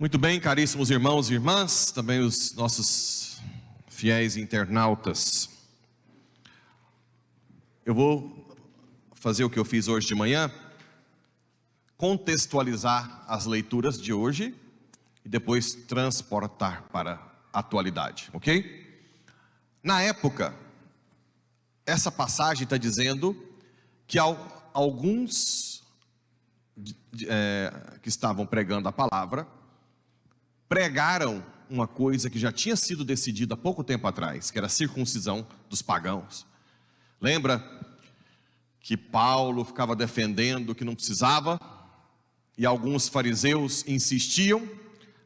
Muito bem, caríssimos irmãos e irmãs, também os nossos fiéis internautas. Eu vou fazer o que eu fiz hoje de manhã, contextualizar as leituras de hoje e depois transportar para a atualidade, ok? Na época, essa passagem está dizendo que alguns que estavam pregando a palavra pregaram uma coisa que já tinha sido decidida há pouco tempo atrás, que era a circuncisão dos pagãos. Lembra que Paulo ficava defendendo que não precisava, e alguns fariseus insistiam.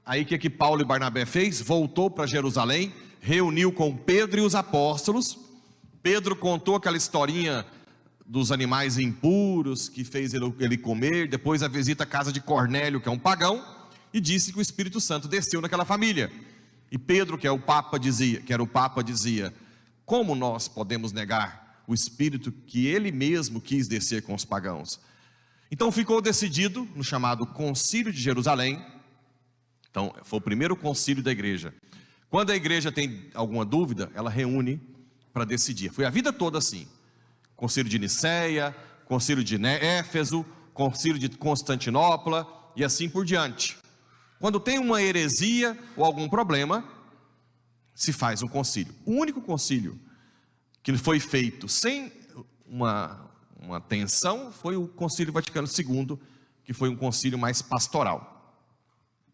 Aí o que Paulo e Barnabé fez? Voltou para Jerusalém, reuniu com Pedro e os apóstolos. Pedro contou aquela historinha dos animais impuros que fez ele comer, depois a visita à casa de Cornélio, que é um pagão, e disse que o Espírito Santo desceu naquela família. E Pedro, que era o Papa, dizia: como nós podemos negar o Espírito que ele mesmo quis descer com os pagãos? Então ficou decidido no chamado Concílio de Jerusalém. Então foi o primeiro concílio da igreja. Quando a igreja tem alguma dúvida, ela reúne para decidir. Foi a vida toda assim: Concílio de Niceia, Concílio de Éfeso, Concílio de Constantinopla e assim por diante. Quando tem uma heresia ou algum problema, se faz um concílio. O único concílio que foi feito sem uma tensão foi o Concílio Vaticano II, que foi um concílio mais pastoral.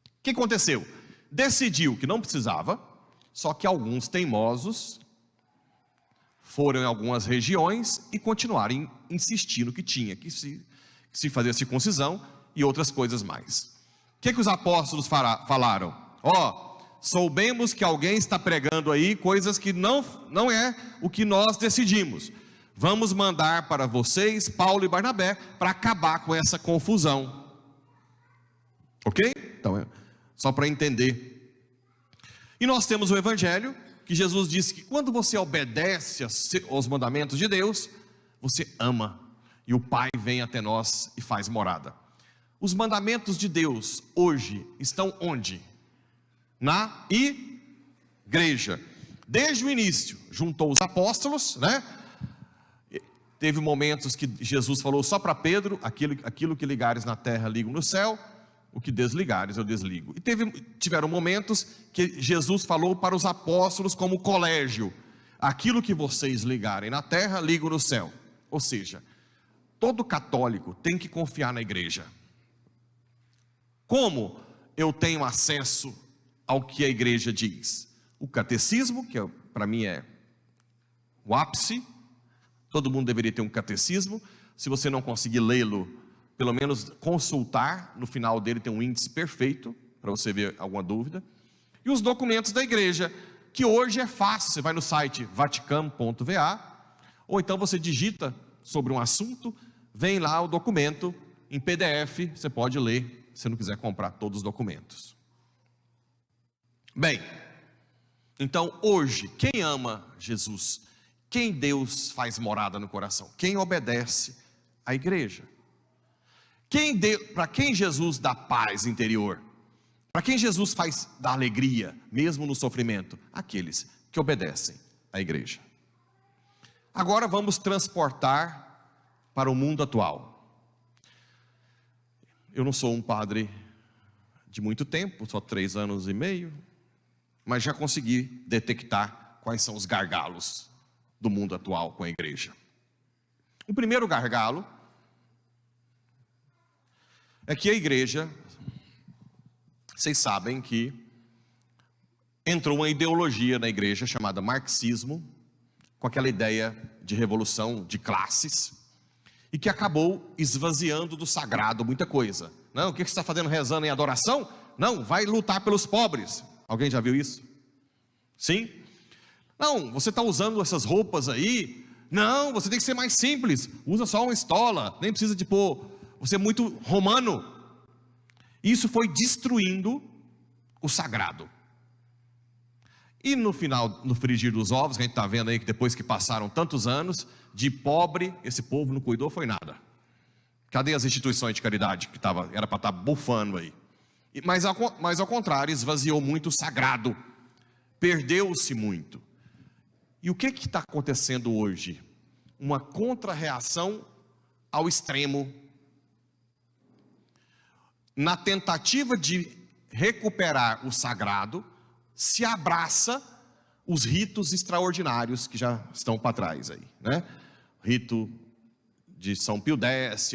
O que aconteceu? Decidiu que não precisava, só que alguns teimosos foram em algumas regiões e continuaram insistindo que tinha que se fazer a circuncisão e outras coisas mais. O que os apóstolos falaram? Soubemos que alguém está pregando aí coisas que não é o que nós decidimos. Vamos mandar para vocês Paulo e Barnabé para acabar com essa confusão. Ok? Então, só para entender. E nós temos o Evangelho, que Jesus disse que quando você obedece aos mandamentos de Deus, você ama, e o Pai vem até nós e faz morada. Os mandamentos de Deus hoje estão onde? Na igreja. Desde o início, juntou os apóstolos, né? Teve momentos que Jesus falou só para Pedro: aquilo que ligares na terra, ligo no céu, o que desligares, eu desligo. E tiveram momentos que Jesus falou para os apóstolos como colégio: aquilo que vocês ligarem na terra, ligo no céu. Ou seja, todo católico tem que confiar na igreja. Como eu tenho acesso ao que a igreja diz? O catecismo, que para mim é o ápice. Todo mundo deveria ter um catecismo. Se você não conseguir lê-lo, pelo menos consultar. No final dele tem um índice perfeito para você ver alguma dúvida. E os documentos da igreja, que hoje é fácil. Você vai no site vaticam.va, ou então você digita sobre um assunto, vem lá o documento em PDF, você pode ler, se não quiser comprar todos os documentos. Bem, então hoje, quem ama Jesus, quem Deus faz morada no coração, quem obedece à igreja, para quem Jesus dá paz interior, para quem Jesus dá alegria, mesmo no sofrimento? Aqueles que obedecem à igreja. Agora vamos transportar para o mundo atual. Eu não sou um padre de muito tempo, só 3 anos e meio, mas já consegui detectar quais são os gargalos do mundo atual com a igreja. O primeiro gargalo é que a igreja, vocês sabem que entrou uma ideologia na igreja chamada marxismo, com aquela ideia de revolução de classes, e que acabou esvaziando do sagrado muita coisa. Não, o que você está fazendo rezando em adoração? Não, vai lutar pelos pobres. Alguém já viu isso? Sim? Não, você está usando essas roupas aí. Não, você tem que ser mais simples. Usa só uma estola, nem precisa de pôr. Você é muito romano. Isso foi destruindo o sagrado. E no final, no frigir dos ovos, que a gente está vendo aí que depois que passaram tantos anos, de pobre, esse povo não cuidou, foi nada. Cadê as instituições de caridade que era para estar bufando aí? Mas ao contrário, esvaziou muito o sagrado, perdeu-se muito. E o que está acontecendo hoje? Uma contra-reação ao extremo. Na tentativa de recuperar o sagrado, se abraça os ritos extraordinários que já estão para trás aí, né? Rito de São Pio X,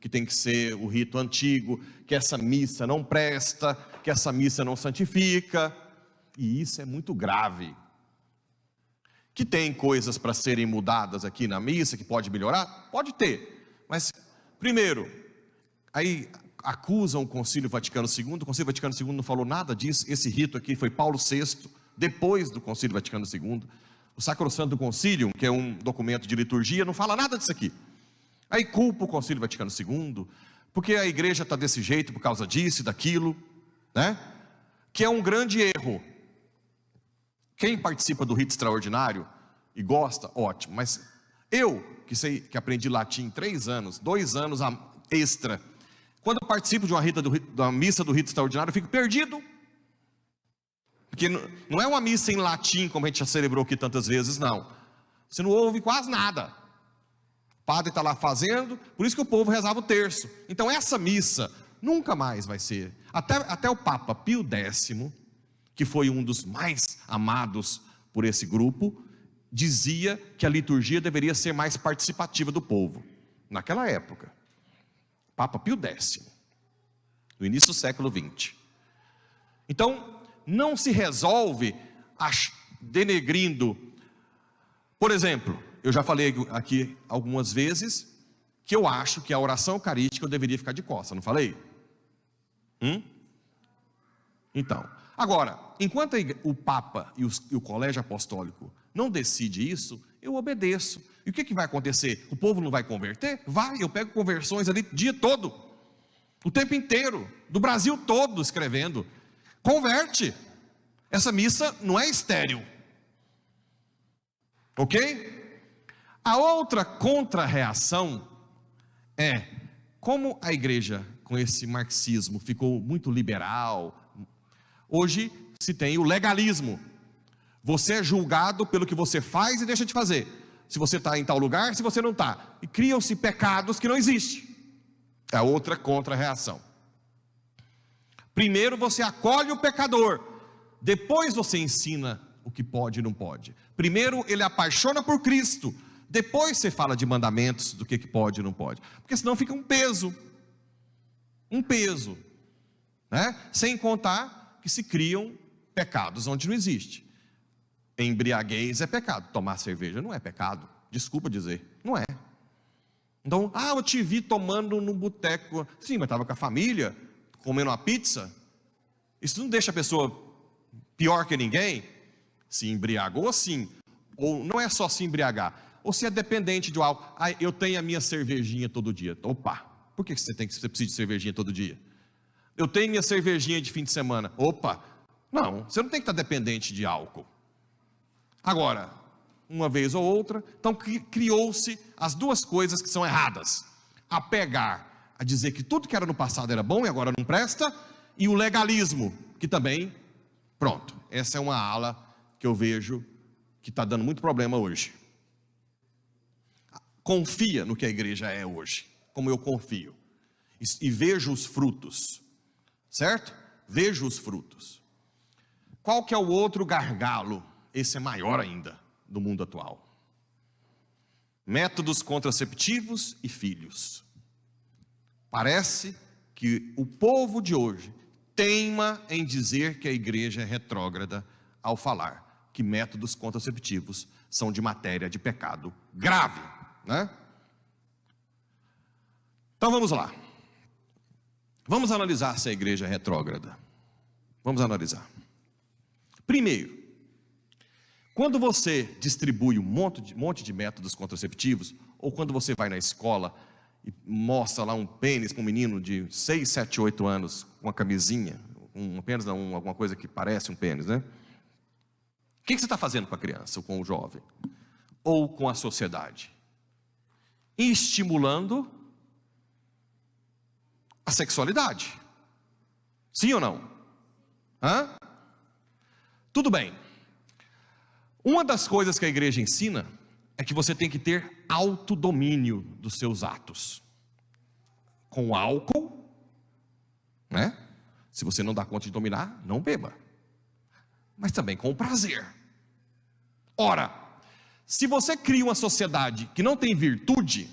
que tem que ser o rito antigo, que essa missa não presta, que essa missa não santifica, e isso é muito grave. Que tem coisas para serem mudadas aqui na missa, que pode melhorar? Pode ter, mas primeiro, aí acusam o Concílio Vaticano II, o Concílio Vaticano II não falou nada disso, esse rito aqui foi Paulo VI, depois do Concílio Vaticano II, o Sacrosanto Concilium, que é um documento de liturgia, não fala nada disso aqui. Aí culpa o Concílio Vaticano II, porque a igreja está desse jeito por causa disso e daquilo, né? Que é um grande erro. Quem participa do rito extraordinário e gosta, ótimo, mas eu, que aprendi latim 3 anos, 2 anos extra, quando eu participo de uma missa do rito extraordinário, eu fico perdido. Porque não é uma missa em latim, como a gente já celebrou aqui tantas vezes, não. Você não ouve quase nada. O padre está lá fazendo, por isso que o povo rezava o terço. Então essa missa nunca mais vai ser. Até o Papa Pio X, que foi um dos mais amados por esse grupo, dizia que a liturgia deveria ser mais participativa do povo. Naquela época. Papa Pio X, no início do século XX. Então, não se resolve denegrindo. Por exemplo, eu já falei aqui algumas vezes que eu acho que a oração eucarística eu deveria ficar de costas, não falei? Então, agora, enquanto o Papa e o Colégio Apostólico não decide isso, eu obedeço. E o que vai acontecer? O povo não vai converter? Vai, eu pego conversões ali o dia todo, o tempo inteiro, do Brasil todo escrevendo. Converte. Essa missa não é estéril. Ok? A outra contra-reação é, como a igreja com esse marxismo ficou muito liberal, hoje se tem o legalismo. Você é julgado pelo que você faz e deixa de fazer. Se você está em tal lugar, se você não está. E criam-se pecados que não existem. É a outra contra-reação. Primeiro você acolhe o pecador, depois você ensina o que pode e não pode. Primeiro ele apaixona por Cristo, depois você fala de mandamentos, do que pode e não pode. Porque senão fica um peso, né? Sem contar que se criam pecados onde não existe. Embriaguez é pecado, tomar cerveja não é pecado, desculpa dizer, não é. Então, eu te vi tomando no boteco, sim, mas estava com a família, comendo uma pizza. Isso não deixa a pessoa pior que ninguém? Se embriagou, sim. Ou não é só se embriagar, ou se é dependente de álcool. Eu tenho a minha cervejinha todo dia. Opa, por que você precisa de cervejinha todo dia? Eu tenho minha cervejinha de fim de semana. Opa, não, você não tem que estar dependente de álcool. Agora, uma vez ou outra, então criou-se as duas coisas que são erradas: a dizer que tudo que era no passado era bom e agora não presta, e o legalismo, que também, pronto, essa é uma ala que eu vejo que está dando muito problema hoje. Confia no que a igreja é hoje, como eu confio, e vejo os frutos, certo? Vejo os frutos. Qual que é o outro gargalo? Esse é maior ainda do mundo atual. Métodos contraceptivos e filhos. Parece que o povo de hoje teima em dizer que a igreja é retrógrada ao falar que métodos contraceptivos são de matéria de pecado grave, né? Então vamos lá. Vamos analisar se a igreja é retrógrada. Vamos analisar. Primeiro, quando você distribui um monte de métodos contraceptivos, ou quando você vai na escola e mostra lá um pênis para um menino de 6, 7, 8 anos, com uma camisinha, alguma coisa que parece um pênis, né? O que você está fazendo com a criança, ou com o jovem? Ou com a sociedade? Estimulando a sexualidade. Sim ou não? Hã? Tudo bem. Uma das coisas que a igreja ensina é que você tem que ter autodomínio dos seus atos. Com álcool, né? Se você não dá conta de dominar, não beba. Mas também com prazer. Ora, se você cria uma sociedade que não tem virtude,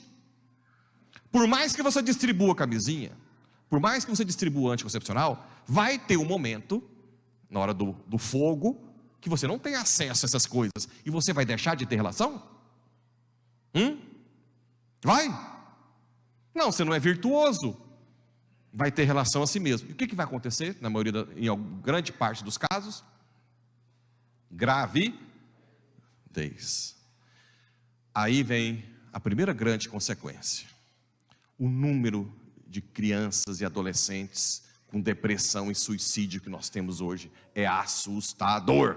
por mais que você distribua camisinha, por mais que você distribua anticoncepcional, vai ter um momento, na hora do fogo, que você não tem acesso a essas coisas, e você vai deixar de ter relação? Vai? Não, você não é virtuoso, vai ter relação a si mesmo. E o que vai acontecer, na maioria, em grande parte dos casos? Gravidez. Aí vem a primeira grande consequência. O número de crianças e adolescentes com depressão e suicídio que nós temos hoje é assustador.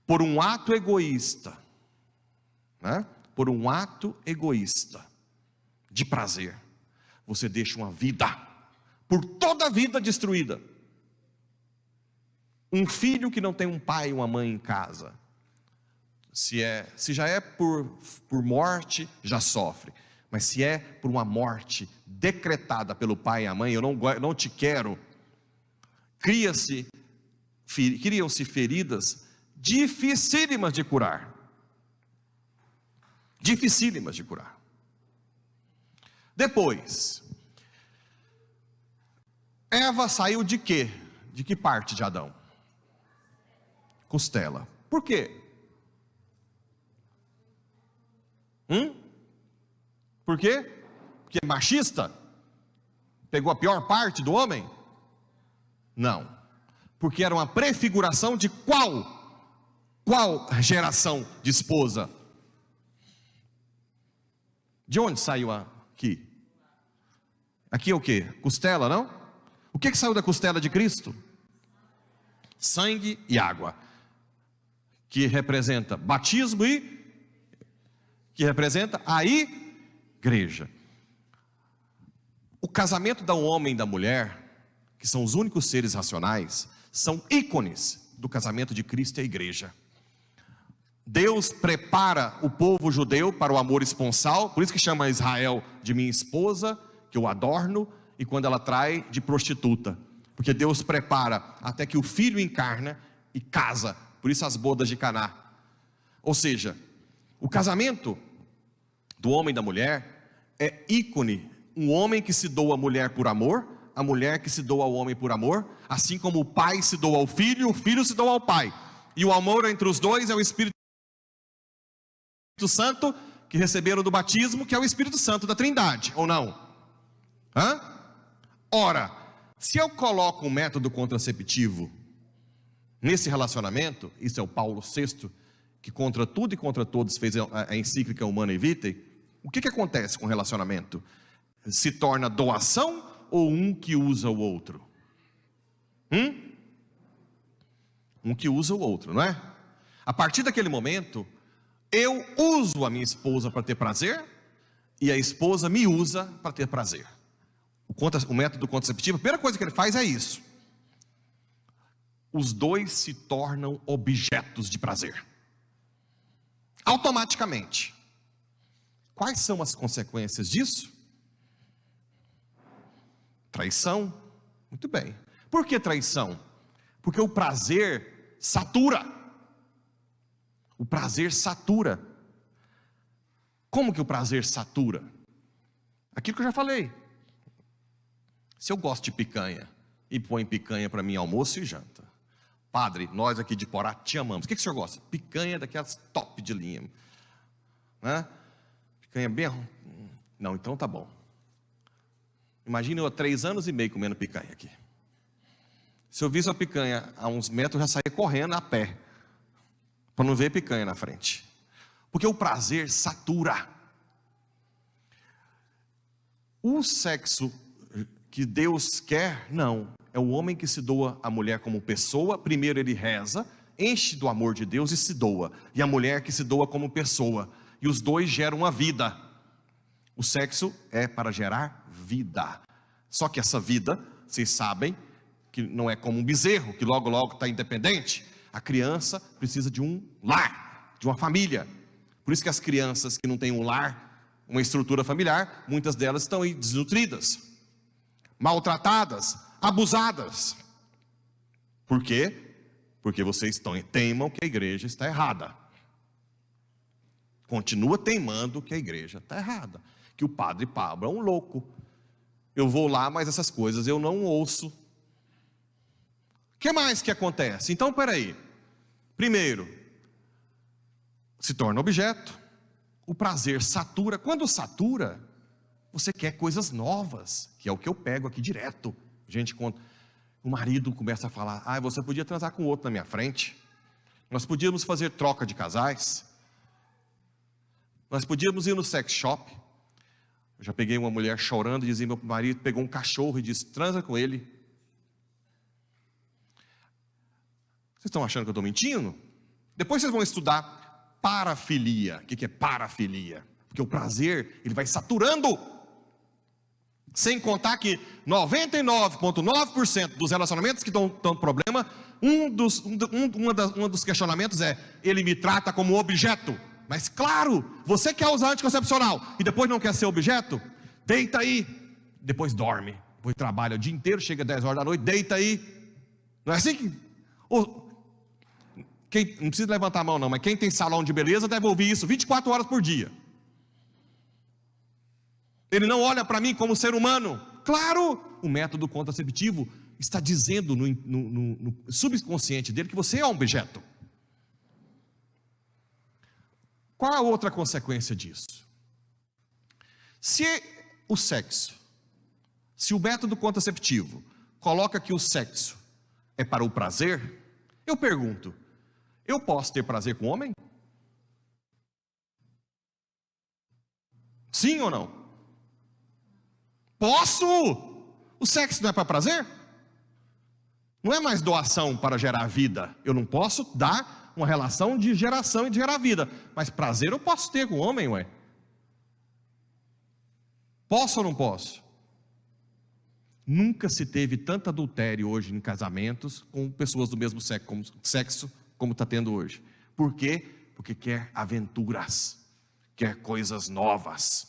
Por um ato egoísta, né? Por um ato egoísta de prazer, você deixa uma vida, por toda a vida destruída. Um filho que não tem um pai e uma mãe em casa, se já é por morte, já sofre. Mas se é por uma morte decretada pelo pai e a mãe, eu não te quero, criam-se feridas dificílimas de curar. Dificílimas de curar. Depois, Eva saiu de quê? De que parte de Adão? Costela. Por quê? Por quê? Porque é machista? Pegou a pior parte do homem? Não. Porque era uma prefiguração de qual geração de esposa? De onde saiu aqui? Aqui é o quê? Costela, não? O que saiu da costela de Cristo? Sangue e água, que representa batismo e que representa a igreja. O casamento do homem e da mulher, que são os únicos seres racionais, são ícones do casamento de Cristo e a igreja. Deus prepara o povo judeu para o amor esponsal, por isso que chama Israel de minha esposa, que eu adorno, e quando ela trai, de prostituta, porque Deus prepara até que o filho encarna e casa, por isso as bodas de Caná. Ou seja, o casamento do homem e da mulher é ícone, um homem que se doa à mulher por amor, a mulher que se doa ao homem por amor, assim como o pai se doa ao filho, o filho se doa ao pai, e o amor entre os dois é o Espírito Santo, que receberam do batismo, que é o Espírito Santo da Trindade, ou não? Ora, se eu coloco um método contraceptivo nesse relacionamento, isso é o Paulo VI, que contra tudo e contra todos fez a encíclica Humanae Vitae, o que acontece com o relacionamento? Se torna doação ou um que usa o outro? Um que usa o outro, não é? A partir daquele momento, eu uso a minha esposa para ter prazer, e a esposa me usa para ter prazer. O método contraceptivo, a primeira coisa que ele faz é isso. Os dois se tornam objetos de prazer. Automaticamente. Quais são as consequências disso? Traição. Muito bem. Por que traição? Porque o prazer satura. O prazer satura. Como que o prazer satura? Aquilo que eu já falei. Se eu gosto de picanha e põe picanha para mim almoço e janta, padre, nós aqui de Porá te amamos. O que o senhor gosta? Picanha daquelas top de linha, né? Picanha bem... Não, então tá bom. Imagina eu há 3 anos e meio comendo picanha aqui. Se eu visse a picanha a uns metros, eu já saía correndo a pé, para não ver picanha na frente. Porque o prazer satura. O sexo que Deus quer, não. É o homem que se doa à mulher como pessoa. Primeiro ele reza, enche do amor de Deus e se doa. E a mulher que se doa como pessoa. E os dois geram uma vida. O sexo é para gerar vida. Só que essa vida Vocês sabem que não é como um bezerro, que logo logo está independente. A criança precisa de um lar, de uma família. Por isso que as crianças que não têm um lar, uma estrutura familiar, muitas delas estão aí desnutridas, maltratadas, abusadas. Por quê? Porque vocês teimam que a igreja está errada. Continua teimando que a igreja está errada, que o padre Pablo é um louco. Eu vou lá, mas essas coisas eu não ouço. O que mais que acontece? Então, peraí. Primeiro, se torna objeto. O prazer satura. Quando satura, você quer coisas novas, que é o que eu pego aqui direto. Gente, quando o marido começa a falar: ah, você podia transar com outro na minha frente. Nós podíamos fazer troca de casais. Nós podíamos ir no sex shop. Eu já peguei uma mulher chorando e dizia: meu marido pegou um cachorro e disse: transa com ele. Vocês estão achando que eu estou mentindo? Depois vocês vão estudar parafilia. O que é parafilia? Porque o prazer, ele vai saturando. Sem contar que 99,9% dos relacionamentos que dão problema, um dos questionamentos é: ele me trata como objeto. Mas claro, você quer usar anticoncepcional e depois não quer ser objeto? Deita aí, depois dorme, depois trabalha o dia inteiro, chega às 10 horas da noite, deita aí. Não é assim que... não precisa levantar a mão não, mas quem tem salão de beleza deve ouvir isso 24 horas por dia. Ele não olha para mim como ser humano. Claro, o método contraceptivo está dizendo no subconsciente dele que você é um objeto. Qual a outra consequência disso? Se o método contraceptivo coloca que o sexo é para o prazer, eu pergunto: eu posso ter prazer com homem? Sim ou não? Posso! O sexo não é para prazer? Não é mais doação para gerar vida. Eu não posso dar uma relação de geração e de gerar vida, mas prazer eu posso ter com o homem, ué. Posso ou não posso? Nunca se teve tanto adultério hoje em casamentos com pessoas do mesmo sexo como está tendo hoje. Por quê? Porque quer aventuras, quer coisas novas.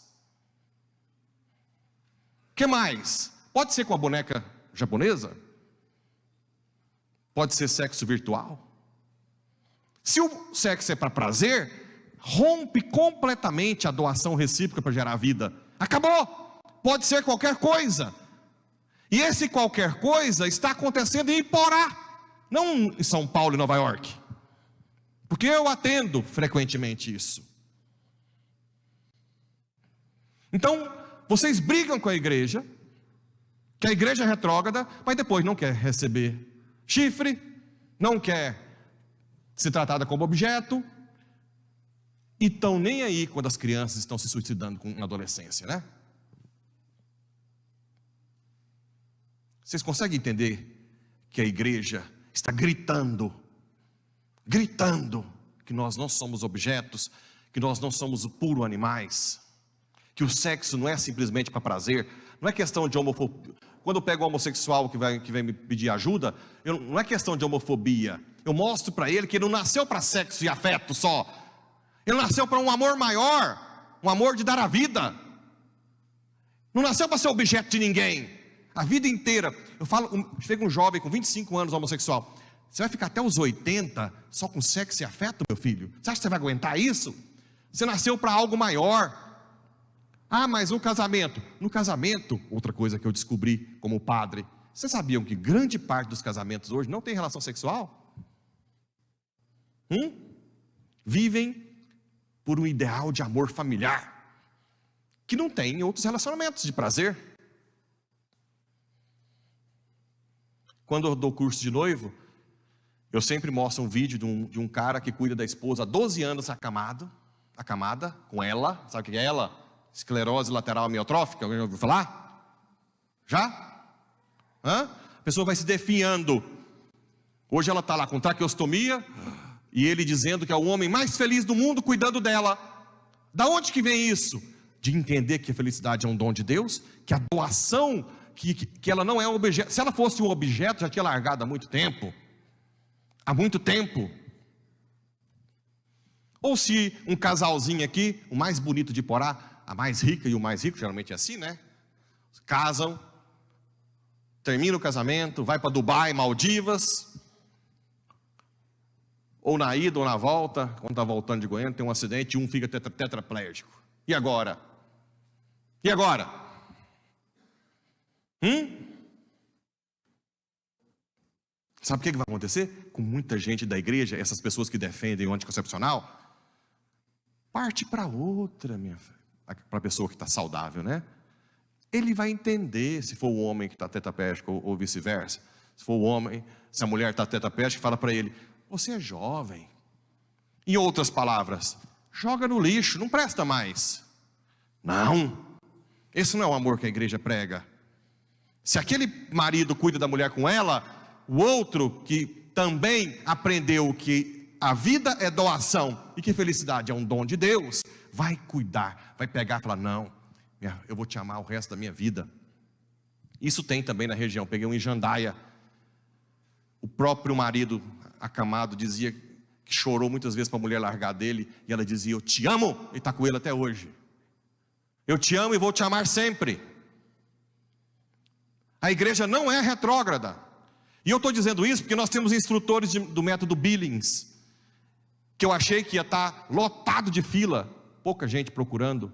O que mais? Pode ser com a boneca japonesa? Pode ser sexo virtual? Se o sexo é para prazer, rompe completamente a doação recíproca para gerar vida. Acabou! Pode ser qualquer coisa. E esse qualquer coisa está acontecendo em Iporá, não em São Paulo e Nova York. Porque eu atendo frequentemente isso. Então, vocês brigam com a igreja, que a igreja é retrógrada, mas depois não quer receber chifre, não quer ser tratada como objeto, e estão nem aí quando as crianças estão se suicidando na adolescência, né? Vocês conseguem entender que a igreja está gritando que nós não somos objetos, que nós não somos puro animais, que o sexo não é simplesmente para prazer, não é questão de homofobia. Quando eu pego um homossexual que vem me pedir ajuda, não é questão de homofobia. Eu mostro para ele que ele não nasceu para sexo e afeto só. Ele nasceu para um amor maior, um amor de dar a vida. Não nasceu para ser objeto de ninguém. A vida inteira. Chega um jovem com 25 anos homossexual. Você vai ficar até os 80 só com sexo e afeto, meu filho? Você acha que você vai aguentar isso? Você nasceu para algo maior. Ah, mas no casamento, outra coisa que eu descobri como padre, vocês sabiam que grande parte dos casamentos hoje não tem relação sexual? Vivem por um ideal de amor familiar, que não tem em outros relacionamentos de prazer. Quando eu dou curso de noivo, eu sempre mostro um vídeo de um cara que cuida da esposa há 12 anos acamada com ela. Sabe o que é ela? Esclerose lateral amiotrófica, alguém já ouviu falar? Já? A pessoa vai se definhando. Hoje ela está lá com traqueostomia, e ele dizendo que é o homem mais feliz do mundo cuidando dela. Da onde que vem isso? De entender que a felicidade é um dom de Deus, que a doação que ela não é um objeto. Se ela fosse um objeto, já tinha largado há muito tempo. Há muito tempo. Ou se um casalzinho aqui, o mais bonito de Porá, a mais rica e o mais rico, geralmente é assim, né? Casam, termina o casamento, vai para Dubai, Maldivas, ou na ida ou na volta, quando está voltando de Goiânia, tem um acidente e um fica tetraplégico. E agora? E agora? Sabe o que vai acontecer? Com muita gente da igreja, essas pessoas que defendem o anticoncepcional, parte para outra, para a pessoa que está saudável, né? Ele vai entender, se for o homem que está tetraplégico ou vice-versa. Se for o homem, se a mulher está tetraplégica, fala para ele: você é jovem. Em outras palavras, joga no lixo, não presta mais. Não, esse não é o amor que a igreja prega. Se aquele marido cuida da mulher com ela, o outro que também aprendeu que a vida é doação e que felicidade é um dom de Deus, vai cuidar, vai pegar e falar: não, eu vou te amar o resto da minha vida. Isso tem também na região. Peguei um em Jandaia. O próprio marido acamado dizia que chorou muitas vezes para a mulher largar dele, e ela dizia: eu te amo, e está com ele até hoje. Eu te amo e vou te amar sempre. A igreja não é retrógrada. E eu estou dizendo isso porque nós temos instrutores do método Billings, que eu achei que ia estar lotado de fila, pouca gente procurando.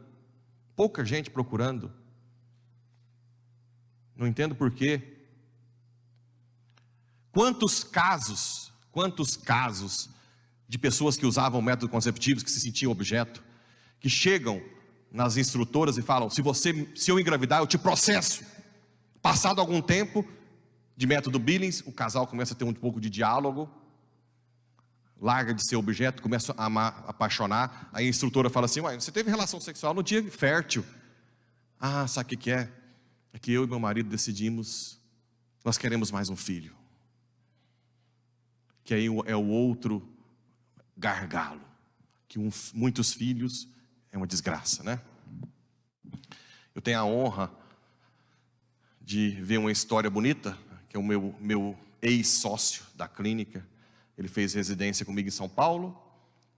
Não entendo por quê. Quantos casos de pessoas que usavam métodos contraceptivos, que se sentiam objeto, que chegam nas instrutoras e falam: se eu engravidar, eu te processo. Passado algum tempo de método Billings, o casal começa a ter um pouco de diálogo, larga de ser objeto, começa a amar, apaixonar. Aí a instrutora fala assim: ué, você teve relação sexual no dia fértil. Ah, sabe o que é? É que eu e meu marido decidimos, nós queremos mais um filho. Que aí é o outro gargalo, que muitos filhos é uma desgraça, né? Eu tenho a honra de ver uma história bonita, que é o meu ex-sócio da clínica. Ele fez residência comigo em São Paulo,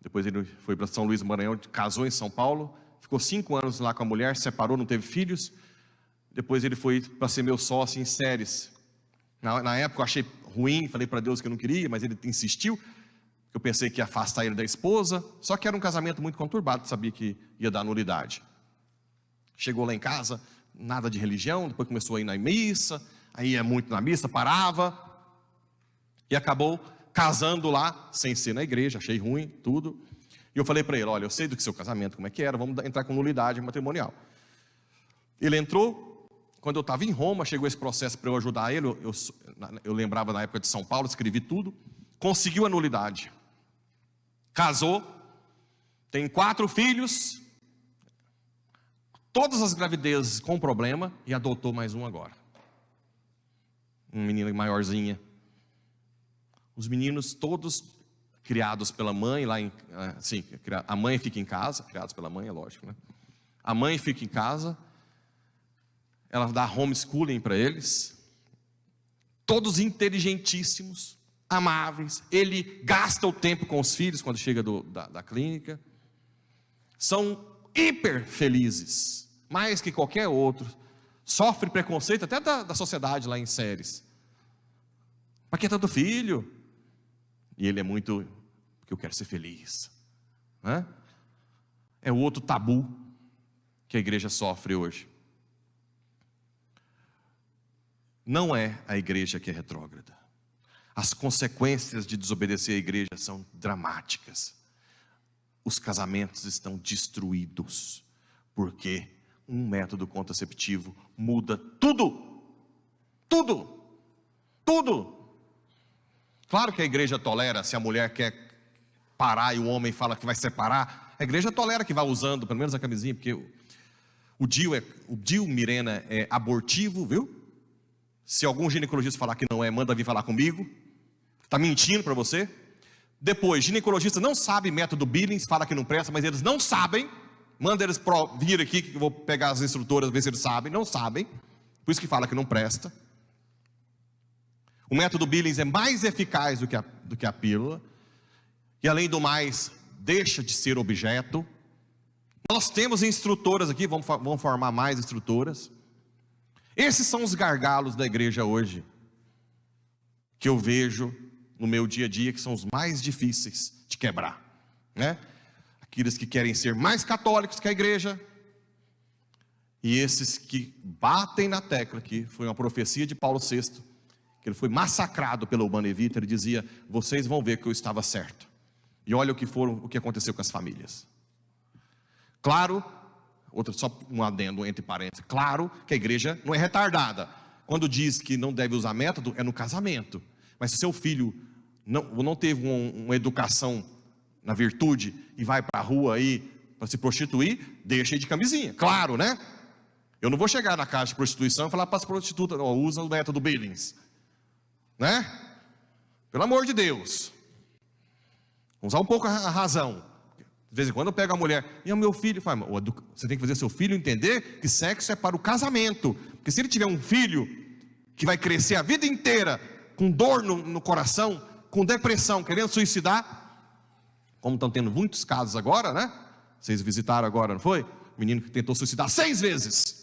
depois ele foi para São Luís do Maranhão, casou em São Paulo, ficou 5 anos lá com a mulher, separou, não teve filhos. Depois ele foi para ser meu sócio em séries. Na época eu achei ruim, falei para Deus que eu não queria, mas ele insistiu. Eu pensei que ia afastar ele da esposa, só que era um casamento muito conturbado, sabia que ia dar nulidade. Chegou lá em casa, nada de religião, depois começou a ir na missa, aí ia muito na missa, parava, e acabou casando lá, sem ser na igreja, achei ruim, tudo. E eu falei para ele: olha, eu sei do que seu casamento, como é que era, vamos entrar com nulidade matrimonial. Ele entrou. Quando eu estava em Roma, chegou esse processo para eu ajudar ele, eu lembrava na época de São Paulo, escrevi tudo, conseguiu a nulidade, casou, tem 4 filhos, todas as gravidezes com problema, e adotou mais um agora, um menino maiorzinha. Os meninos todos criados pela mãe, assim, a mãe fica em casa, criados pela mãe, é lógico, né? A mãe fica em casa, ela dá homeschooling para eles, todos inteligentíssimos, amáveis. Ele gasta o tempo com os filhos quando chega da clínica, são hiper felizes, mais que qualquer outro. Sofre preconceito até da sociedade lá em séries. Para que tanto filho? E ele é muito, porque eu quero ser feliz, né? É o outro tabu que a igreja sofre hoje. Não é a igreja que é retrógrada. As consequências de desobedecer a igreja são dramáticas. Os casamentos estão destruídos, porque um método contraceptivo muda tudo. Tudo. Tudo. Claro que a igreja tolera, se a mulher quer parar e o homem fala que vai separar, a igreja tolera que vá usando, pelo menos a camisinha, porque o DIU, Mirena, é abortivo, viu? Se algum ginecologista falar que não é, manda vir falar comigo. Está mentindo para você. Depois, ginecologista não sabe método Billings, fala que não presta, mas eles não sabem. Manda eles vir aqui, que eu vou pegar as instrutoras, ver se eles sabem. Não sabem. Por Por isso que fala que não presta. O método Billings é mais eficaz do que a pílula. E além do mais, deixa de ser objeto. Nós temos instrutoras aqui, vamos formar mais instrutoras. Esses são os gargalos da igreja hoje, que eu vejo no meu dia a dia, que são os mais difíceis de quebrar, né? Aqueles que querem ser mais católicos que a igreja, e esses que batem na tecla, que foi uma profecia de Paulo VI, que ele foi massacrado pela Urbana Evita. Ele dizia: vocês vão ver que eu estava certo. E olha o que aconteceu com as famílias. Claro, só um adendo entre parênteses, claro que a igreja não é retardada. Quando diz que não deve usar método, é no casamento. Mas se seu filho não teve uma educação na virtude e vai para a rua aí para se prostituir, deixa aí de camisinha, claro, né? Eu não vou chegar na casa de prostituição e falar para as prostitutas: não, usa o método Billings, né? Pelo amor de Deus, vamos usar um pouco a razão. De vez em quando eu pego a mulher: e o meu filho, fala, você tem que fazer seu filho entender que sexo é para o casamento. Porque se ele tiver um filho que vai crescer a vida inteira com dor no coração, com depressão, querendo suicidar, como estão tendo muitos casos agora, né? Vocês visitaram agora, não foi? O menino que tentou suicidar 6 vezes.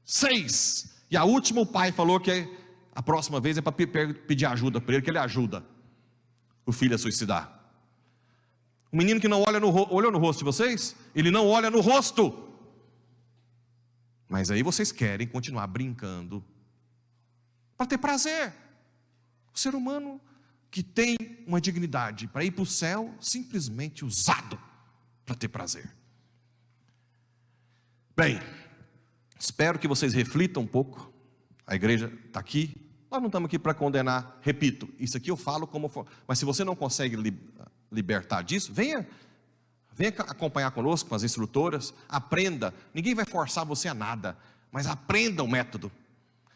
6. E a última, o pai falou que a próxima vez é para pedir ajuda para ele, que ele ajuda o filho a suicidar. O menino que não olha olhou no rosto de vocês? Ele não olha no rosto. Mas aí vocês querem continuar brincando para ter prazer. O ser humano que tem uma dignidade para ir para o céu, simplesmente usado para ter prazer. Bem, espero que vocês reflitam um pouco. A igreja está aqui. Nós não estamos aqui para condenar. Repito, isso aqui eu falo como... Mas se você não consegue libertar disso, venha acompanhar conosco, com as instrutoras. Aprenda. Ninguém vai forçar você a nada, mas aprenda o método.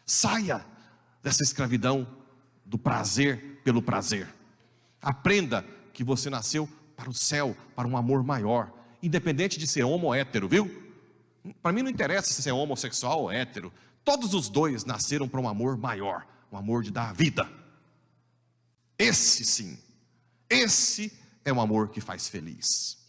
Saia dessa escravidão do prazer pelo prazer. Aprenda que você nasceu para o céu, para um amor maior, independente de ser homo ou hétero, viu? Para mim não interessa se é homossexual ou hétero. Todos os dois nasceram para um amor maior, um amor de dar vida. Esse sim, esse é um amor que faz feliz.